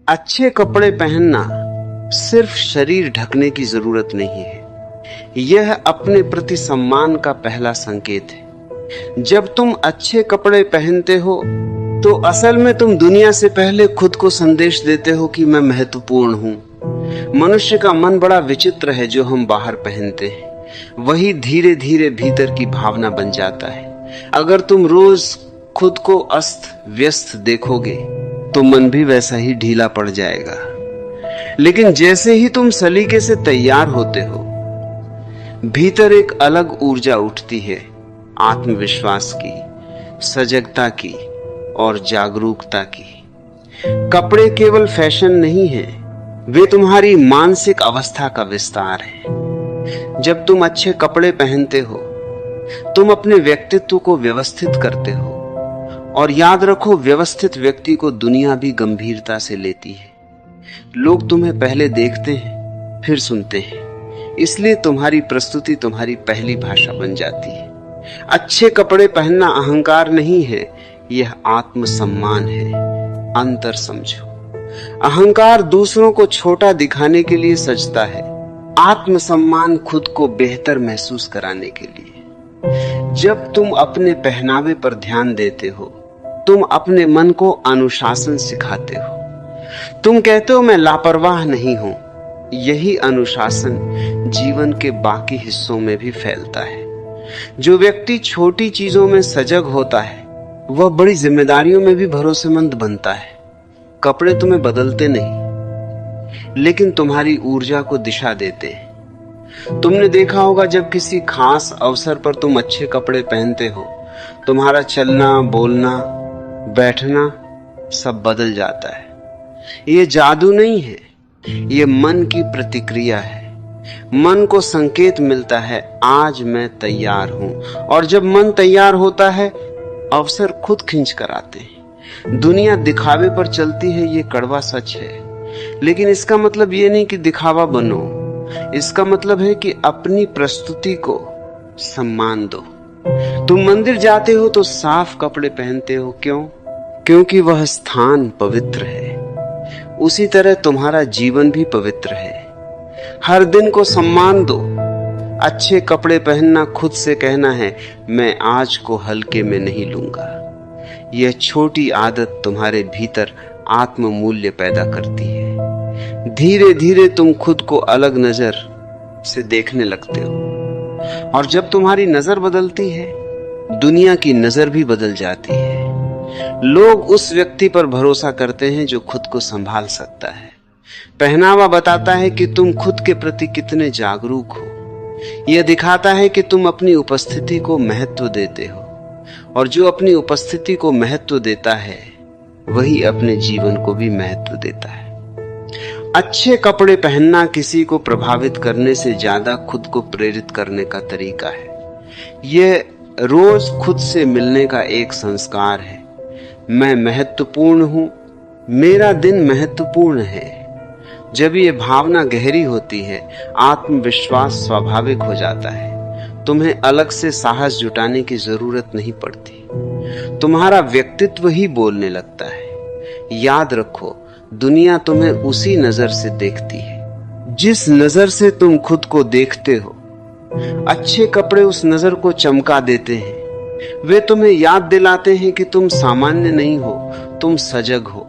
अच्छे कपड़े पहनना सिर्फ शरीर ढकने की जरूरत नहीं है, यह अपने प्रति सम्मान का पहला संकेत है। जब तुम अच्छे कपड़े पहनते हो तो असल में तुम दुनिया से पहले खुद को संदेश देते हो कि मैं महत्वपूर्ण हूं। मनुष्य का मन बड़ा विचित्र है, जो हम बाहर पहनते हैं वही धीरे धीरे भीतर की भावना बन जाता है। अगर तुम रोज खुद को अस्त व्यस्त देखोगे तो मन भी वैसा ही ढीला पड़ जाएगा। लेकिन जैसे ही तुम सलीके से तैयार होते हो, भीतर एक अलग ऊर्जा उठती है, आत्मविश्वास की, सजगता की और जागरूकता की। कपड़े केवल फैशन नहीं है, वे तुम्हारी मानसिक अवस्था का विस्तार है। जब तुम अच्छे कपड़े पहनते हो, तुम अपने व्यक्तित्व को व्यवस्थित करते हो, और याद रखो, व्यवस्थित व्यक्ति को दुनिया भी गंभीरता से लेती है। लोग तुम्हें पहले देखते हैं फिर सुनते हैं, इसलिए तुम्हारी प्रस्तुति तुम्हारी पहली भाषा बन जाती है। अच्छे कपड़े पहनना अहंकार नहीं है, यह आत्मसम्मान है। अंतर समझो, अहंकार दूसरों को छोटा दिखाने के लिए सजता है, आत्मसम्मान खुद को बेहतर महसूस कराने के लिए। जब तुम अपने पहनावे पर ध्यान देते हो, तुम अपने मन को अनुशासन सिखाते हो। तुम कहते हो मैं लापरवाह नहीं हूं। यही अनुशासन जीवन के बाकी हिस्सों में भी फैलता है। जो व्यक्ति छोटी चीजों में सजग होता है, वह बड़ी जिम्मेदारियों में भी भरोसेमंद बनता है। कपड़े तुम्हें बदलते नहीं, लेकिन तुम्हारी ऊर्जा को दिशा देते हैं। तुमने देखा होगा, जब किसी खास अवसर पर तुम अच्छे कपड़े पहनते हो, तुम्हारा चलना, बोलना, बैठना सब बदल जाता है। ये जादू नहीं है, ये मन की प्रतिक्रिया है। मन को संकेत मिलता है, आज मैं तैयार हूं। और जब मन तैयार होता है, अवसर खुद खींच कर आते हैं। दुनिया दिखावे पर चलती है, ये कड़वा सच है। लेकिन इसका मतलब ये नहीं कि दिखावा बनो, इसका मतलब है कि अपनी प्रस्तुति को सम्मान दो। तुम मंदिर जाते हो तो साफ कपड़े पहनते हो, क्यों? क्योंकि वह स्थान पवित्र है। उसी तरह तुम्हारा जीवन भी पवित्र है। हर दिन को सम्मान दो। अच्छे कपड़े पहनना खुद से कहना है, मैं आज को हल्के में नहीं लूंगा। यह छोटी आदत तुम्हारे भीतर आत्म मूल्य पैदा करती है। धीरे धीरे तुम खुद को अलग नजर से देखने लगते हो, और जब तुम्हारी नजर बदलती है, दुनिया की नजर भी बदल जाती है। लोग उस व्यक्ति पर भरोसा करते हैं जो खुद को संभाल सकता है। पहनावा बताता है कि तुम खुद के प्रति कितने जागरूक हो। यह दिखाता है कि तुम अपनी उपस्थिति को महत्व देते हो, और जो अपनी उपस्थिति को महत्व देता है, वही अपने जीवन को भी महत्व देता है। अच्छे कपड़े पहनना किसी को प्रभावित करने से ज्यादा खुद को प्रेरित करने का तरीका है। यह रोज खुद से मिलने का एक संस्कार है। मैं महत्वपूर्ण हूं, मेरा दिन महत्वपूर्ण है। जब ये भावना गहरी होती है, आत्मविश्वास स्वाभाविक हो जाता है। तुम्हें अलग से साहस जुटाने की जरूरत नहीं पड़ती, तुम्हारा व्यक्तित्व ही बोलने लगता है। याद रखो, दुनिया तुम्हें उसी नजर से देखती है जिस नजर से तुम खुद को देखते हो। अच्छे कपड़े उस नजर को चमका देते हैं। वे तुम्हें याद दिलाते हैं कि तुम सामान्य नहीं हो, तुम सजग हो,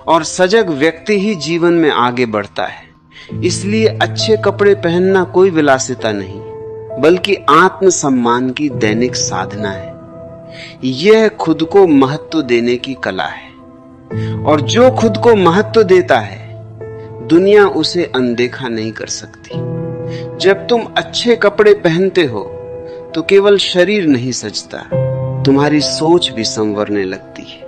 और सजग व्यक्ति ही जीवन में आगे बढ़ता है। इसलिए अच्छे कपड़े पहनना कोई विलासिता नहीं, बल्कि आत्मसम्मान की दैनिक साधना है। यह खुद को महत्व देने की कला है, और जो खुद को महत्व देता है, दुनिया उसे अनदेखा नहीं कर सकती। जब तुम अच्छे कपड़े पहनते हो तो केवल शरीर नहीं सजता, तुम्हारी सोच भी संवरने लगती है।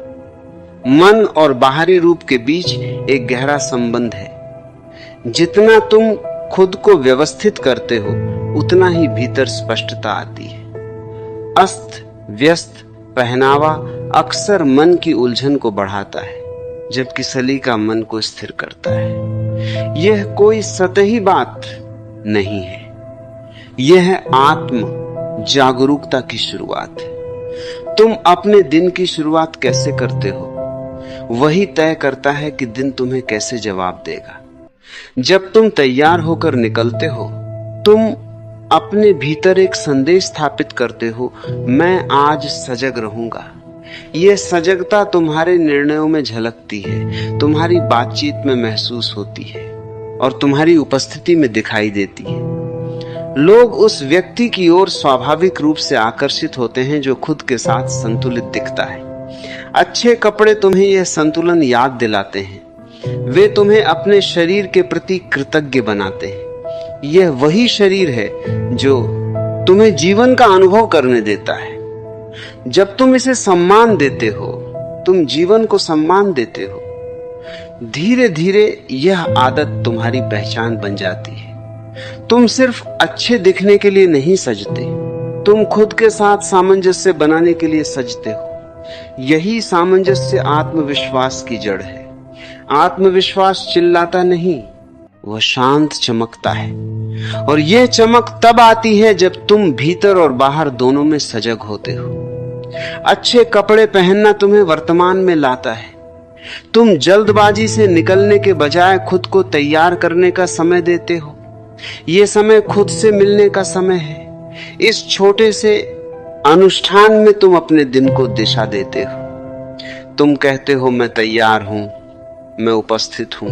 मन और बाहरी रूप के बीच एक गहरा संबंध है। जितना तुम खुद को व्यवस्थित करते हो, उतना ही भीतर स्पष्टता आती है। अस्त व्यस्त पहनावा अक्सर मन की उलझन को बढ़ाता है, जबकि सलीका मन को स्थिर करता है। यह कोई सतही बात नहीं है, यह आत्म जागरूकता की शुरुआत है। तुम अपने दिन की शुरुआत कैसे करते हो, वही तय करता है कि दिन तुम्हें कैसे जवाब देगा। जब तुम तैयार होकर निकलते हो, तुम अपने भीतर एक संदेश स्थापित करते हो, मैं आज सजग रहूंगा। यह सजगता तुम्हारे निर्णयों में झलकती है, तुम्हारी बातचीत में महसूस होती है और तुम्हारी उपस्थिति में दिखाई देती है। लोग उस व्यक्ति की ओर स्वाभाविक रूप से आकर्षित होते हैं जो खुद के साथ संतुलित दिखता है। अच्छे कपड़े तुम्हें यह संतुलन याद दिलाते हैं। वे तुम्हें अपने शरीर के प्रति कृतज्ञ बनाते हैं। यह वही शरीर है जो तुम्हें जीवन का अनुभव करने देता है। जब तुम इसे सम्मान देते हो, तुम जीवन को सम्मान देते हो, धीरे धीरे यह आदत तुम्हारी पहचान बन जाती है। तुम सिर्फ अच्छे दिखने के लिए नहीं सजते, तुम खुद के साथ सामंजस्य बनाने के लिए सजते हो। यही सामंजस्य आत्मविश्वास की जड़ है। आत्मविश्वास चिल्लाता नहीं, वह शांत चमकता है, और यह चमक तब आती है जब तुम भीतर और बाहर दोनों में सजग होते हो। अच्छे कपड़े पहनना तुम्हें वर्तमान में लाता है। तुम जल्दबाजी से निकलने के बजाय खुद को तैयार करने का समय देते हो। यह समय खुद से मिलने का समय है। इस छोटे से अनुष्ठान में तुम अपने दिन को दिशा देते हो। तुम कहते हो, मैं तैयार हूं, मैं उपस्थित हूं।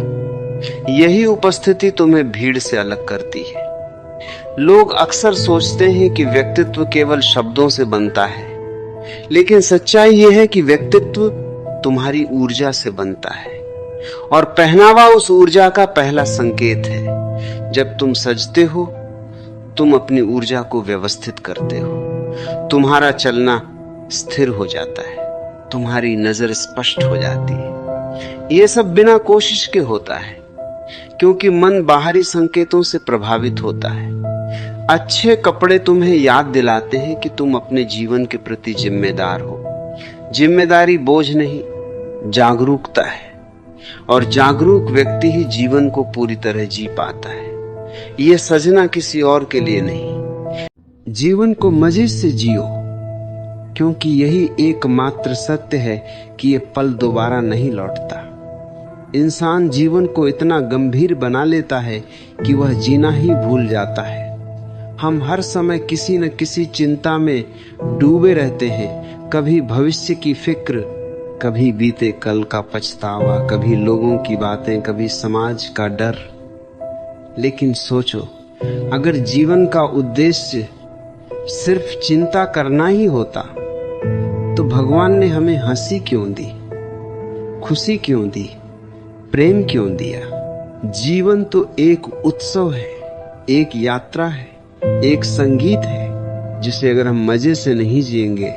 यही उपस्थिति तुम्हें भीड़ से अलग करती है। लोग अक्सर सोचते हैं कि व्यक्तित्व केवल शब्दों से बनता है, लेकिन सच्चाई यह है कि व्यक्तित्व तुम्हारी ऊर्जा से बनता है, और पहनावा उस ऊर्जा का पहला संकेत है। जब तुम सजते हो, तुम अपनी ऊर्जा को व्यवस्थित करते हो। तुम्हारा चलना स्थिर हो जाता है, तुम्हारी नजर स्पष्ट हो जाती है। यह सब बिना कोशिश के होता है, क्योंकि मन बाहरी संकेतों से प्रभावित होता है। अच्छे कपड़े तुम्हें याद दिलाते हैं कि तुम अपने जीवन के प्रति जिम्मेदार हो। जिम्मेदारी बोझ नहीं, जागरूकता है, और जागरूक व्यक्ति ही जीवन को पूरी तरह जी पाता है। यह सजना किसी और के लिए नहीं। जीवन को मजे से जियो, क्योंकि यही एकमात्र सत्य है कि यह पल दोबारा नहीं लौटता। इंसान जीवन को इतना गंभीर बना लेता है कि वह जीना ही भूल जाता है। हम हर समय किसी न किसी चिंता में डूबे रहते हैं। कभी भविष्य की फिक्र, कभी बीते कल का पछतावा, कभी लोगों की बातें, कभी समाज का डर। लेकिन सोचो, अगर जीवन का उद्देश्य सिर्फ चिंता करना ही होता, तो भगवान ने हमें हंसी क्यों दी, खुशी क्यों दी, प्रेम क्यों दिया? जीवन तो एक उत्सव है, एक यात्रा है, एक संगीत है, जिसे अगर हम मजे से नहीं जिएंगे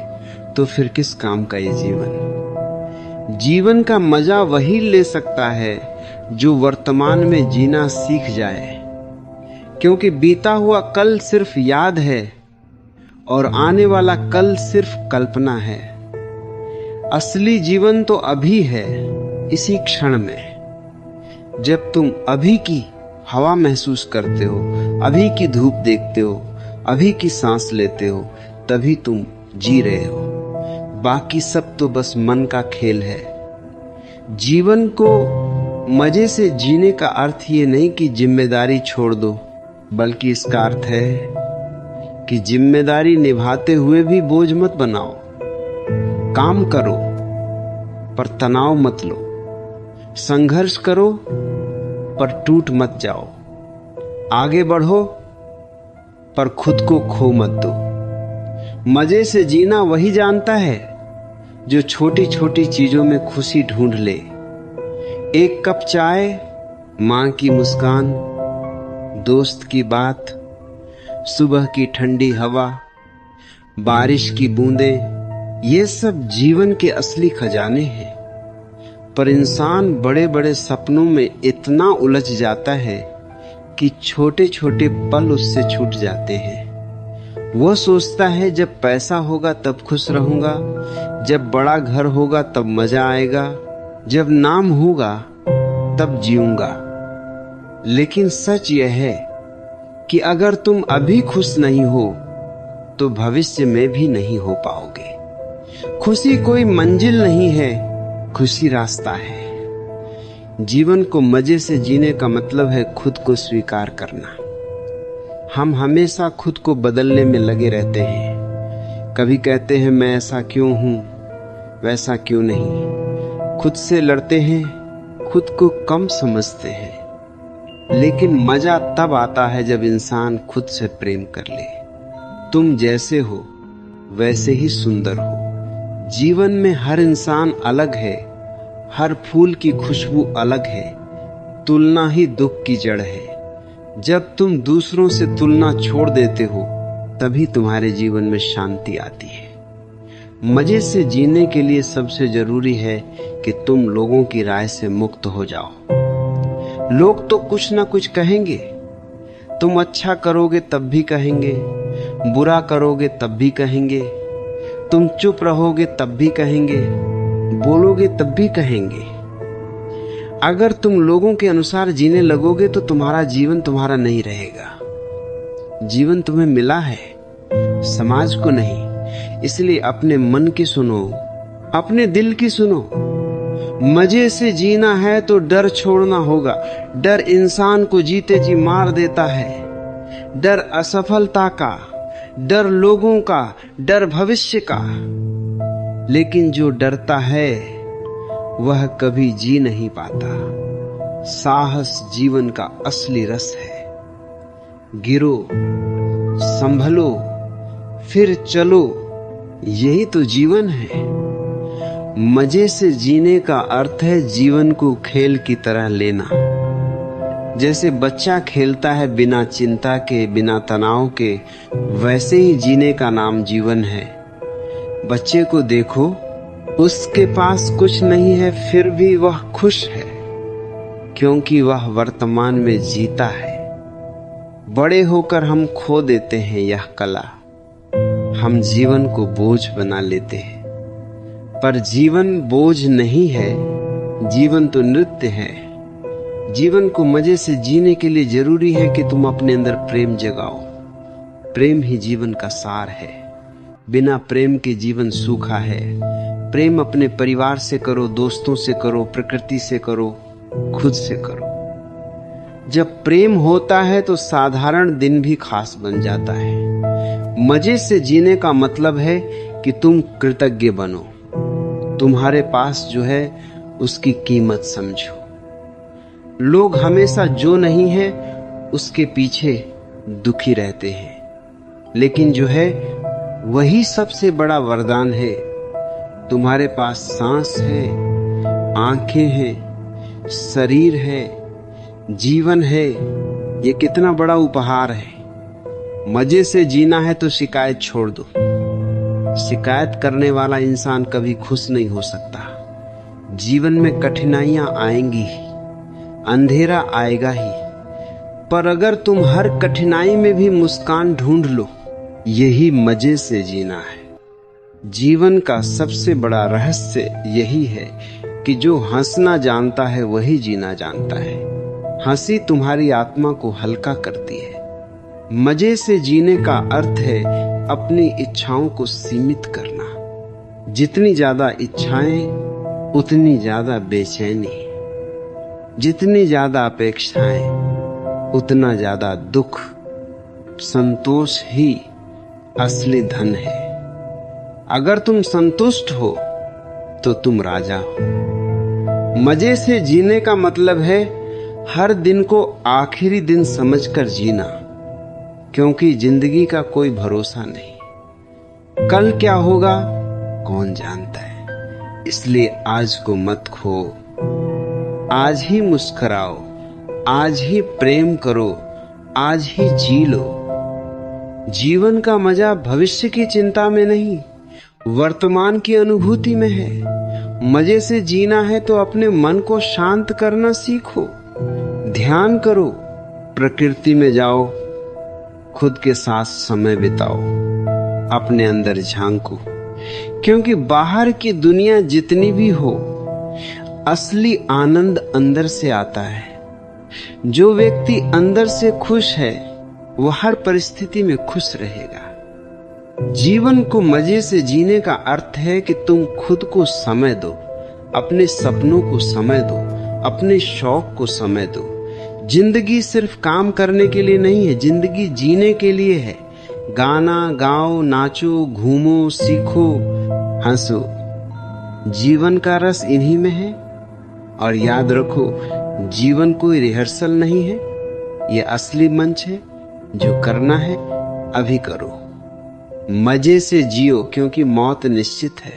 तो फिर किस काम का ये जीवन? जीवन का मजा वही ले सकता है जो वर्तमान में जीना सीख जाए, क्योंकि बीता हुआ कल सिर्फ याद है और आने वाला कल सिर्फ कल्पना है। असली जीवन तो अभी है, इसी क्षण में। जब तुम अभी की हवा महसूस करते हो, अभी की धूप देखते हो, अभी की सांस लेते हो, तभी तुम जी रहे हो। बाकी सब तो बस मन का खेल है। जीवन को मजे से जीने का अर्थ ये नहीं कि जिम्मेदारी छोड़ दो, बल्कि इसका अर्थ है कि जिम्मेदारी निभाते हुए भी बोझ मत बनाओ। काम करो पर तनाव मत लो, संघर्ष करो पर टूट मत जाओ, आगे बढ़ो पर खुद को खो मत दो। मजे से जीना वही जानता है जो छोटी छोटी चीजों में खुशी ढूंढ ले। एक कप चाय, मां की मुस्कान, दोस्त की बात, सुबह की ठंडी हवा, बारिश की बूंदें, ये सब जीवन के असली खजाने हैं। पर इंसान बड़े बड़े सपनों में इतना उलझ जाता है कि छोटे छोटे पल उससे छूट जाते हैं। वह सोचता है जब पैसा होगा तब खुश रहूंगा, जब बड़ा घर होगा तब मजा आएगा, जब नाम होगा तब जीऊंगा। लेकिन सच यह है कि अगर तुम अभी खुश नहीं हो तो भविष्य में भी नहीं हो पाओगे। खुशी कोई मंजिल नहीं है, खुशी रास्ता है। जीवन को मजे से जीने का मतलब है खुद को स्वीकार करना। हम हमेशा खुद को बदलने में लगे रहते हैं। कभी कहते हैं मैं ऐसा क्यों हूं, वैसा क्यों नहीं। खुद से लड़ते हैं, खुद को कम समझते हैं। लेकिन मजा तब आता है जब इंसान खुद से प्रेम कर ले। तुम जैसे हो वैसे ही सुंदर हो। जीवन में हर इंसान अलग है, हर फूल की खुशबू अलग है। तुलना ही दुख की जड़ है। जब तुम दूसरों से तुलना छोड़ देते हो तभी तुम्हारे जीवन में शांति आती है। मजे से जीने के लिए सबसे जरूरी है कि तुम लोगों की राय से मुक्त हो जाओ। लोग तो कुछ ना कुछ कहेंगे। तुम अच्छा करोगे तब भी कहेंगे, बुरा करोगे तब भी कहेंगे। तुम चुप रहोगे तब भी कहेंगे, बोलोगे तब भी कहेंगे। अगर तुम लोगों के अनुसार जीने लगोगे तो तुम्हारा जीवन तुम्हारा नहीं रहेगा। जीवन तुम्हें मिला है, समाज को नहीं। इसलिए अपने मन की सुनो, अपने दिल की सुनो। मजे से जीना है तो डर छोड़ना होगा। डर इंसान को जीते जी मार देता है। डर असफलता का, डर लोगों का, डर भविष्य का। लेकिन जो डरता है वह कभी जी नहीं पाता। साहस जीवन का असली रस है। गिरो, संभलो, फिर चलो, यही तो जीवन है। मजे से जीने का अर्थ है जीवन को खेल की तरह लेना। जैसे बच्चा खेलता है बिना चिंता के, बिना तनाव के, वैसे ही जीने का नाम जीवन है। बच्चे को देखो, उसके पास कुछ नहीं है फिर भी वह खुश है, क्योंकि वह वर्तमान में जीता है। बड़े होकर हम खो देते हैं यह कला। हम जीवन को बोझ बना लेते हैं, पर जीवन बोझ नहीं है, जीवन तो नृत्य है। जीवन को मजे से जीने के लिए जरूरी है कि तुम अपने अंदर प्रेम जगाओ। प्रेम ही जीवन का सार है। बिना प्रेम के जीवन सूखा है। प्रेम अपने परिवार से करो, दोस्तों से करो, प्रकृति से करो, खुद से करो। जब प्रेम होता है तो साधारण दिन भी खास बन जाता है। मजे से जीने का मतलब है कि तुम कृतज्ञ बनो। तुम्हारे पास जो है उसकी कीमत समझो। लोग हमेशा जो नहीं है उसके पीछे दुखी रहते हैं, लेकिन जो है वही सबसे बड़ा वरदान है। तुम्हारे पास सांस है, आंखें हैं, शरीर है, जीवन है। ये कितना बड़ा उपहार है। मजे से जीना है तो शिकायत छोड़ दो। शिकायत करने वाला इंसान कभी खुश नहीं हो सकता। जीवन में कठिनाइयां आएंगी ही, अंधेरा आएगा ही, पर अगर तुम हर कठिनाई में भी मुस्कान ढूंढ लो, यही मजे से जीना है। जीवन का सबसे बड़ा रहस्य यही है कि जो हंसना जानता है वही जीना जानता है। हंसी तुम्हारी आत्मा को हल्का करती है। मजे से जीने का अर्थ है अपनी इच्छाओं को सीमित करना। जितनी ज्यादा इच्छाएं उतनी ज्यादा बेचैनी, जितनी ज्यादा अपेक्षाएं उतना ज्यादा दुख। संतोष ही असली धन है। अगर तुम संतुष्ट हो तो तुम राजा हो। मजे से जीने का मतलब है हर दिन को आखिरी दिन समझकर जीना, क्योंकि जिंदगी का कोई भरोसा नहीं। कल क्या होगा कौन जानता है। इसलिए आज को मत खो। आज ही मुस्कुराओ, आज ही प्रेम करो, आज ही जी लो। जीवन का मजा भविष्य की चिंता में नहीं, वर्तमान की अनुभूति में है। मजे से जीना है तो अपने मन को शांत करना सीखो। ध्यान करो, प्रकृति में जाओ, खुद के साथ समय बिताओ, अपने अंदर झांको। क्योंकि बाहर की दुनिया जितनी भी हो, असली आनंद अंदर से आता है। जो व्यक्ति अंदर से खुश है वह हर परिस्थिति में खुश रहेगा। जीवन को मजे से जीने का अर्थ है कि तुम खुद को समय दो, अपने सपनों को समय दो, अपने शौक को समय दो। जिंदगी सिर्फ काम करने के लिए नहीं है, जिंदगी जीने के लिए है। गाना गाओ, नाचो, घूमो, सीखो, हंसो। जीवन का रस इन्हीं में है। और याद रखो, जीवन कोई रिहर्सल नहीं है, ये असली मंच है। जो करना है अभी करो। मजे से जियो, क्योंकि मौत निश्चित है,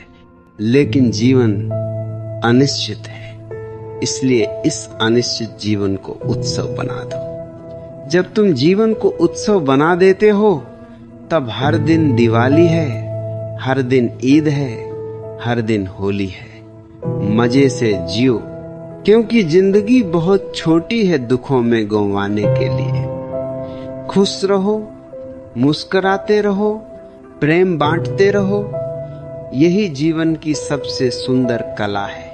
लेकिन जीवन अनिश्चित है। इसलिए इस अनिश्चित जीवन को उत्सव बना दो। जब तुम जीवन को उत्सव बना देते हो, तब हर दिन दिवाली है, हर दिन ईद है, हर दिन होली है। मजे से जियो, क्योंकि जिंदगी बहुत छोटी है दुखों में गंवाने के लिए। खुश रहो, मुस्कुराते रहो, प्रेम बांटते रहो। यही जीवन की सबसे सुंदर कला है।